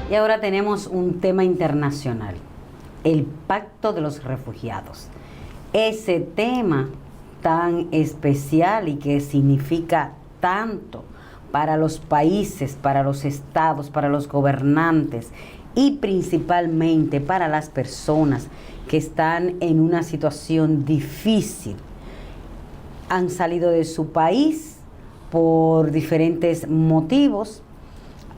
Y ahora tenemos un tema internacional, el Pacto de los Refugiados. Ese tema tan especial y que significa tanto para los países, para los estados, para los gobernantes y principalmente para las personas que están en una situación difícil. Han salido de su país por diferentes motivos,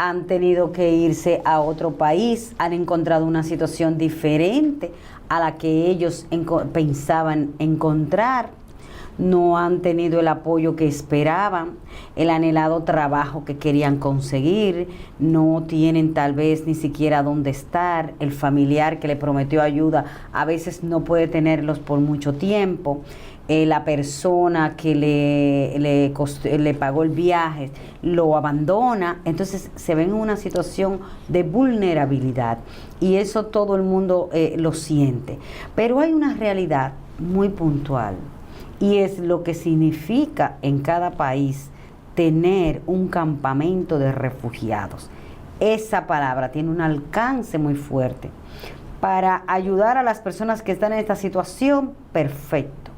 han tenido que irse a otro país, han encontrado una situación diferente a la que ellos pensaban encontrar, no han tenido el apoyo que esperaban, el anhelado trabajo que querían conseguir, no tienen tal vez ni siquiera dónde estar, el familiar que le prometió ayuda a veces no puede tenerlos por mucho tiempo. La persona que le pagó el viaje lo abandona, entonces se ven en una situación de vulnerabilidad y eso todo el mundo lo siente. Pero hay una realidad muy puntual y es lo que significa en cada país tener un campamento de refugiados. Esa palabra tiene un alcance muy fuerte. Para ayudar a las personas que están en esta situación, perfecto.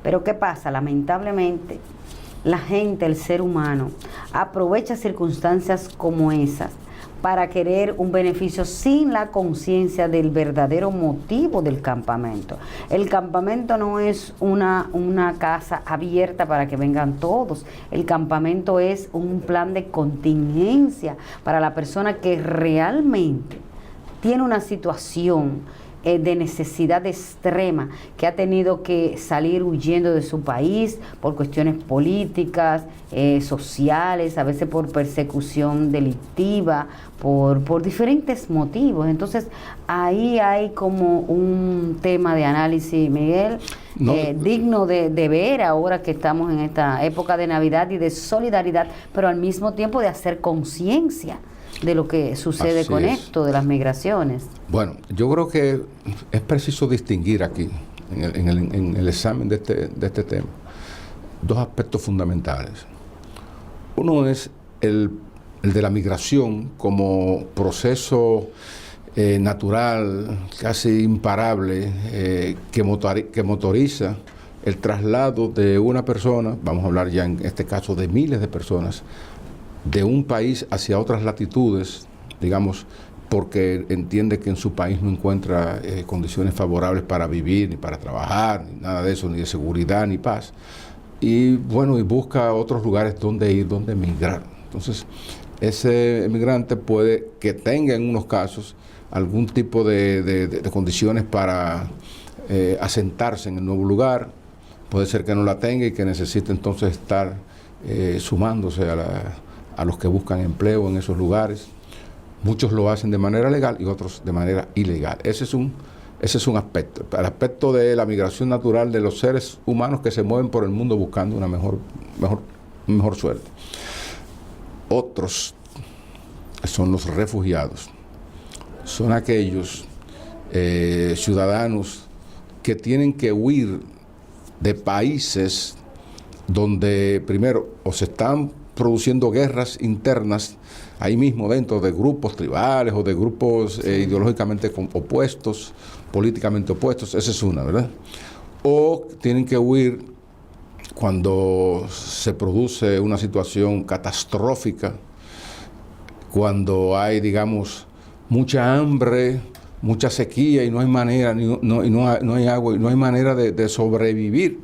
Pero ¿qué pasa? Lamentablemente, la gente, el ser humano, aprovecha circunstancias como esas para querer un beneficio sin la conciencia del verdadero motivo del campamento. El campamento no es una casa abierta para que vengan todos. El campamento es un plan de contingencia para la persona que realmente tiene una situación de necesidad extrema, que ha tenido que salir huyendo de su país por cuestiones políticas, sociales, a veces por persecución delictiva, por diferentes motivos. Entonces, ahí hay como un tema de análisis, Miguel, digno de ver ahora que estamos en esta época de Navidad y de solidaridad, pero al mismo tiempo de hacer conciencia de lo que sucede con esto, de las migraciones. Bueno, yo creo que es preciso distinguir aquí, en el examen de este tema, dos aspectos fundamentales. Uno es el de la migración como proceso natural, casi imparable, que motoriza el traslado de una persona, vamos a hablar ya en este caso de miles de personas, de un país hacia otras latitudes, digamos, porque entiende que en su país no encuentra condiciones favorables para vivir, ni para trabajar, ni nada de eso, ni de seguridad, ni paz. Y bueno, y busca otros lugares donde ir, donde emigrar. Entonces, ese emigrante puede que tenga en unos casos algún tipo de condiciones para asentarse en el nuevo lugar, puede ser que no la tenga y que necesite entonces estar sumándose a los que buscan empleo en esos lugares. Muchos lo hacen de manera legal y otros de manera ilegal. Ese es un aspecto. El aspecto de la migración natural de los seres humanos que se mueven por el mundo buscando una mejor suerte. Otros son los refugiados. Son aquellos ciudadanos que tienen que huir de países donde primero o se están produciendo guerras internas ahí mismo dentro de grupos tribales o de grupos ideológicamente opuestos, políticamente opuestos, esa es una, ¿verdad? O tienen que huir cuando se produce una situación catastrófica, cuando hay, digamos, mucha hambre, mucha sequía y no hay manera, no hay agua y no hay manera de sobrevivir.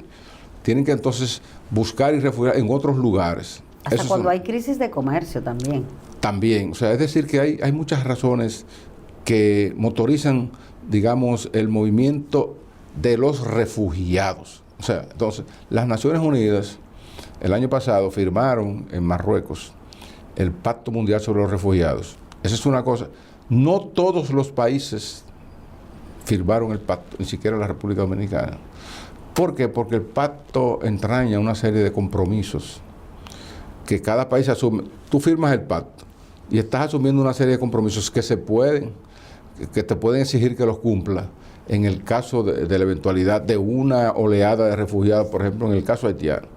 Tienen que entonces buscar y refugiar en otros lugares. Hasta cuando hay crisis de comercio también. También, o sea, es decir que hay muchas razones que motorizan, digamos, el movimiento de los refugiados. O sea, entonces, las Naciones Unidas el año pasado firmaron en Marruecos el Pacto Mundial sobre los Refugiados. Esa es una cosa. No todos los países firmaron el pacto, ni siquiera la República Dominicana. ¿Por qué? Porque el pacto entraña una serie de compromisos que cada país asume. Tú firmas el pacto y estás asumiendo una serie de compromisos que te pueden exigir que los cumpla en el caso de la eventualidad de una oleada de refugiados, por ejemplo, en el caso haitiano.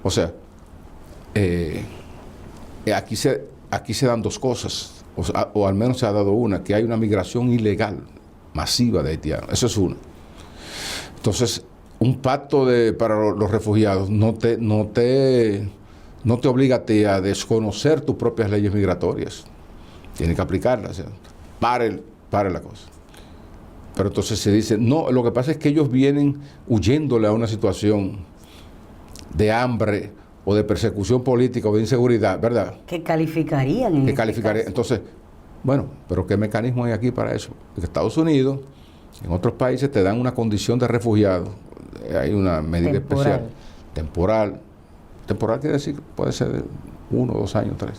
O sea, aquí se dan dos cosas. o al menos se ha dado una, que hay una migración ilegal masiva de haitianos. Eso es una. Entonces, un pacto para los refugiados no te obliga a ti a desconocer tus propias leyes migratorias. Tienes que aplicarlas. Pare la cosa. Pero entonces se dice, no, lo que pasa es que ellos vienen huyéndole a una situación de hambre o de persecución política o de inseguridad, ¿verdad? Que calificarían en este caso. Entonces, bueno, pero ¿qué mecanismo hay aquí para eso? En Estados Unidos, en otros países te dan una condición de refugiado. Hay una medida especial. Temporal quiere decir, puede ser de 1, 2 años, 3.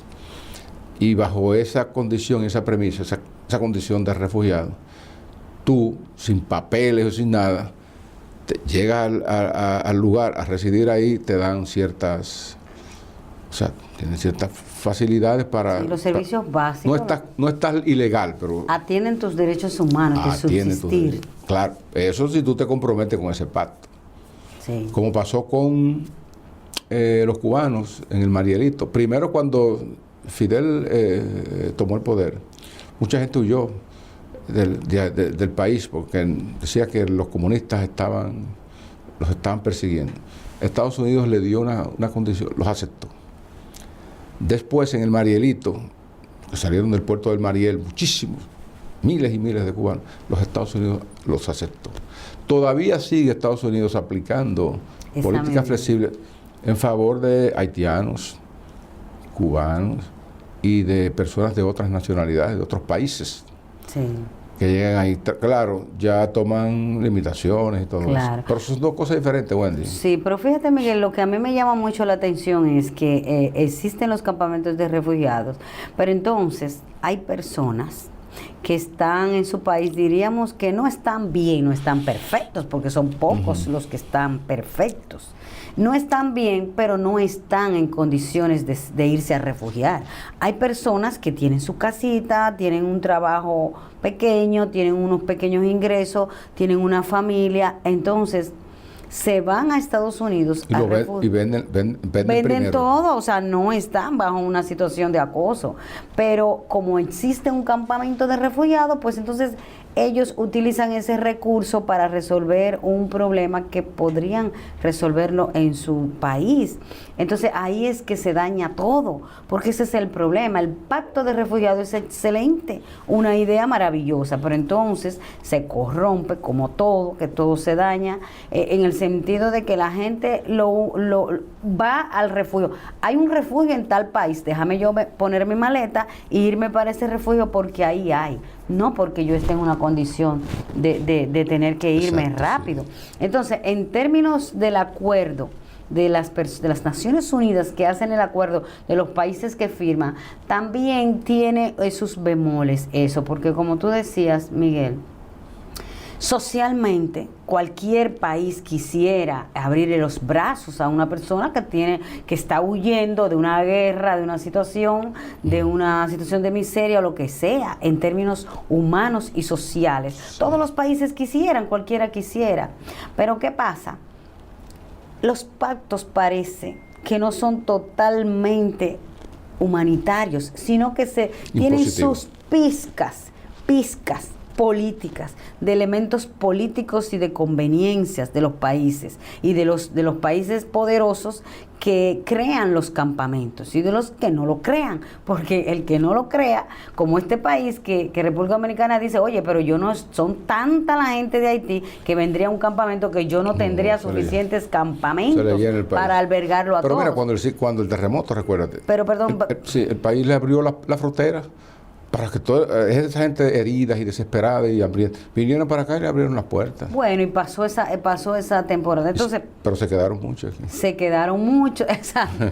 Y bajo esa condición, esa premisa, esa condición de refugiado, tú, sin papeles o sin nada, llegas al lugar, a residir ahí, te dan ciertas, tienen ciertas facilidades para... Sí, los servicios básicos. No estás ilegal, pero... Atienden tus derechos humanos de subsistir. Claro, eso si tú te comprometes con ese pacto. Sí. Como pasó con los cubanos en el Marielito. Primero, cuando Fidel tomó el poder, mucha gente huyó del país porque decía que los comunistas los estaban persiguiendo. Estados Unidos le dio una condición, los aceptó. Después, en el Marielito, que salieron del puerto del Mariel muchísimos, miles y miles de cubanos, los Estados Unidos los aceptó. Todavía sigue Estados Unidos aplicando políticas flexibles en favor de haitianos, cubanos y de personas de otras nacionalidades, de otros países. Sí. Que llegan ahí, claro, ya toman limitaciones y todo eso. Pero son dos cosas diferentes, Wendy. Sí, pero fíjate, Miguel, lo que a mí me llama mucho la atención es que existen los campamentos de refugiados, pero entonces hay personas que están en su país, diríamos que no están bien, no están perfectos, porque son pocos los que están perfectos. No están bien, pero no están en condiciones de irse a refugiar. Hay personas que tienen su casita, tienen un trabajo pequeño, tienen unos pequeños ingresos, tienen una familia, entonces se van a Estados Unidos y venden todo, o sea, no están bajo una situación de acoso, pero como existe un campamento de refugiados, pues entonces ellos utilizan ese recurso para resolver un problema que podrían resolverlo en su país. Entonces ahí es que se daña todo, porque ese es el problema. El pacto de refugiados es excelente, una idea maravillosa, pero entonces se corrompe como todo, que todo se daña, en el sentido de que la gente va al refugio. Hay un refugio en tal país, déjame yo poner mi maleta e irme para ese refugio porque ahí hay. No porque yo esté en una condición de tener que irme rápido. Sí. Entonces, en términos del acuerdo de las Naciones Unidas que hacen el acuerdo, de los países que firman, también tiene sus bemoles eso, porque como tú decías, Miguel, socialmente cualquier país quisiera abrirle los brazos a una persona que está huyendo de una guerra, de una situación de miseria o lo que sea, en términos humanos y sociales. Todos los países quisieran, cualquiera quisiera. Pero ¿qué pasa? Los pactos parece que no son totalmente humanitarios, sino que tienen sus pizcas políticas, de elementos políticos y de conveniencias de los países y de los países poderosos que crean los campamentos y de los que no lo crean, porque el que no lo crea, como este país que República Dominicana dice, oye, pero son tanta la gente de Haití que vendría a un campamento que yo no tendría suficientes campamentos para albergarlo a todos. Pero mira, cuando el terremoto, recuérdate. Pero perdón, el país le abrió la frontera para que toda esa gente heridas y desesperada y hambrienta vinieron para acá y le abrieron las puertas. Bueno, y pasó esa temporada. Entonces, pero se quedaron muchos aquí. Se quedaron muchos, exacto.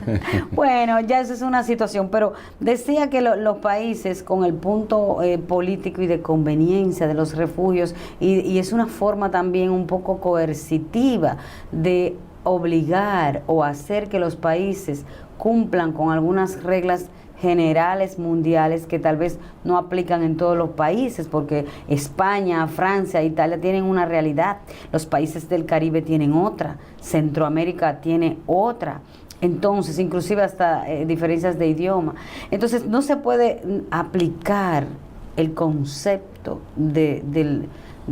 Bueno, ya esa es una situación, pero decía que los países con el punto político y de conveniencia de los refugios, y es una forma también un poco coercitiva de obligar o hacer que los países cumplan con algunas reglas generales mundiales que tal vez no aplican en todos los países, porque España, Francia, Italia tienen una realidad, los países del Caribe tienen otra, Centroamérica tiene otra, Entonces, inclusive hasta diferencias de idioma. Entonces, no se puede aplicar el concepto de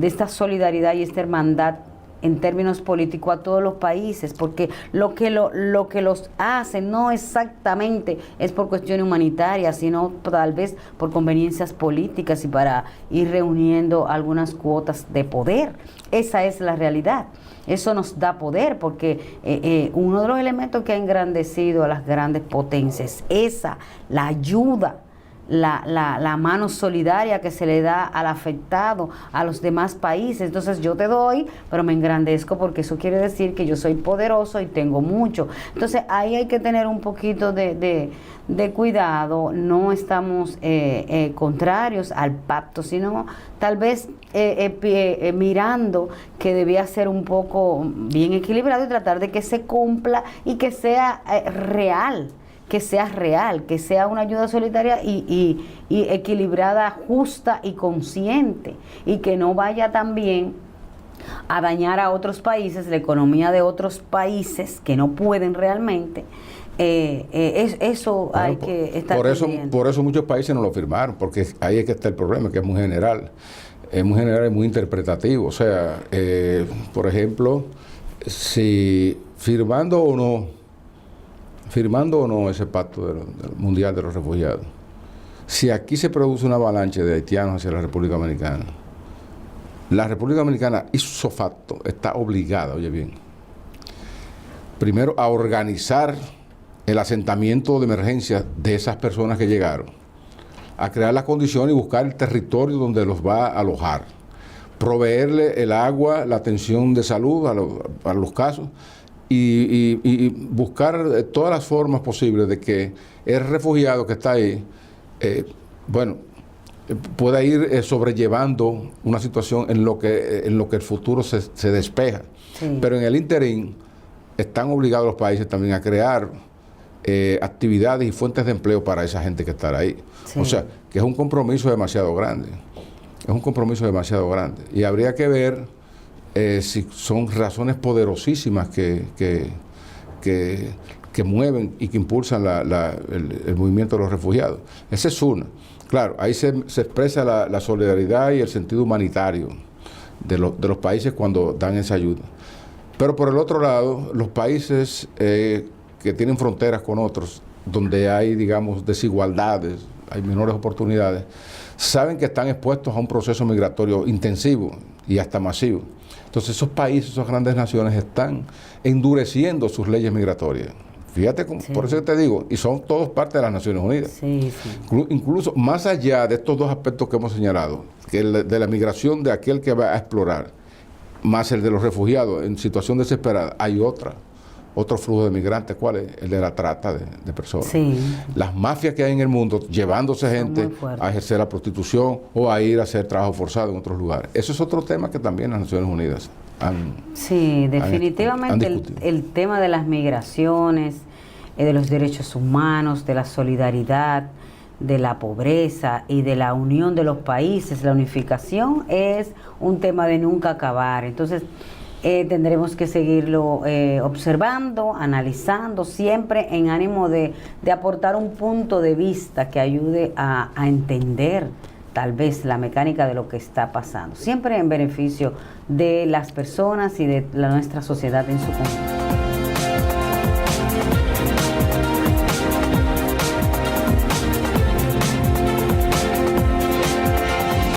esta solidaridad y esta hermandad en términos políticos a todos los países, porque lo que los hace no exactamente es por cuestiones humanitarias, sino tal vez por conveniencias políticas y para ir reuniendo algunas cuotas de poder. Esa es la realidad. Eso nos da poder, porque uno de los elementos que ha engrandecido a las grandes potencias es la ayuda, la mano solidaria que se le da al afectado, a los demás países. Entonces yo te doy, pero me engrandezco porque eso quiere decir que yo soy poderoso y tengo mucho. Entonces ahí hay que tener un poquito de cuidado. No estamos contrarios al pacto, sino tal vez mirando que debía ser un poco bien equilibrado y tratar de que se cumpla y que sea real. Que sea una ayuda solidaria y equilibrada, justa y consciente, y que no vaya también a dañar a otros países, la economía de otros países que no pueden realmente. Eso bueno, hay que estar pendiente. Por eso muchos países no lo firmaron, porque ahí es que está el problema, que es muy general y muy interpretativo. O sea, por ejemplo, si firmando o no ese pacto del mundial de los refugiados, si aquí se produce una avalancha de haitianos hacia la República Dominicana ipso facto está obligada, oye bien, primero a organizar el asentamiento de emergencia de esas personas que llegaron, a crear las condiciones y buscar el territorio donde los va a alojar, proveerle el agua, la atención de salud a los casos, y buscar todas las formas posibles de que el refugiado que está ahí, pueda ir sobrellevando una situación en lo que el futuro se despeja. Sí. Pero en el interín están obligados los países también a crear actividades y fuentes de empleo para esa gente que está ahí. Sí. O sea, que es un compromiso demasiado grande. Y habría que ver si son razones poderosísimas que mueven y que impulsan el movimiento de los refugiados. Esa es una. Claro, ahí se expresa la solidaridad y el sentido humanitario de los países cuando dan esa ayuda. Pero por el otro lado, los países que tienen fronteras con otros, donde hay, digamos, desigualdades, hay menores oportunidades, saben que están expuestos a un proceso migratorio intensivo y hasta masivo. Entonces esos países, esas grandes naciones están endureciendo sus leyes migratorias. Fíjate, sí. Por eso te digo, y son todos parte de las Naciones Unidas. Sí. Incluso más allá de estos dos aspectos que hemos señalado, que el de la migración de aquel que va a explorar, más el de los refugiados en situación desesperada, hay otro flujo de migrantes. ¿Cuál es? El de la trata de personas. Sí. Las mafias que hay en el mundo llevándose gente a ejercer la prostitución o a ir a hacer trabajo forzado en otros lugares. Eso es otro tema que también las Naciones Unidas definitivamente el tema de las migraciones, de los derechos humanos, de la solidaridad, de la pobreza y de la unión de los países, la unificación, es un tema de nunca acabar. Entonces, tendremos que seguirlo observando, analizando, siempre en ánimo de aportar un punto de vista que ayude a entender tal vez la mecánica de lo que está pasando, siempre en beneficio de las personas y de nuestra sociedad en su conjunto.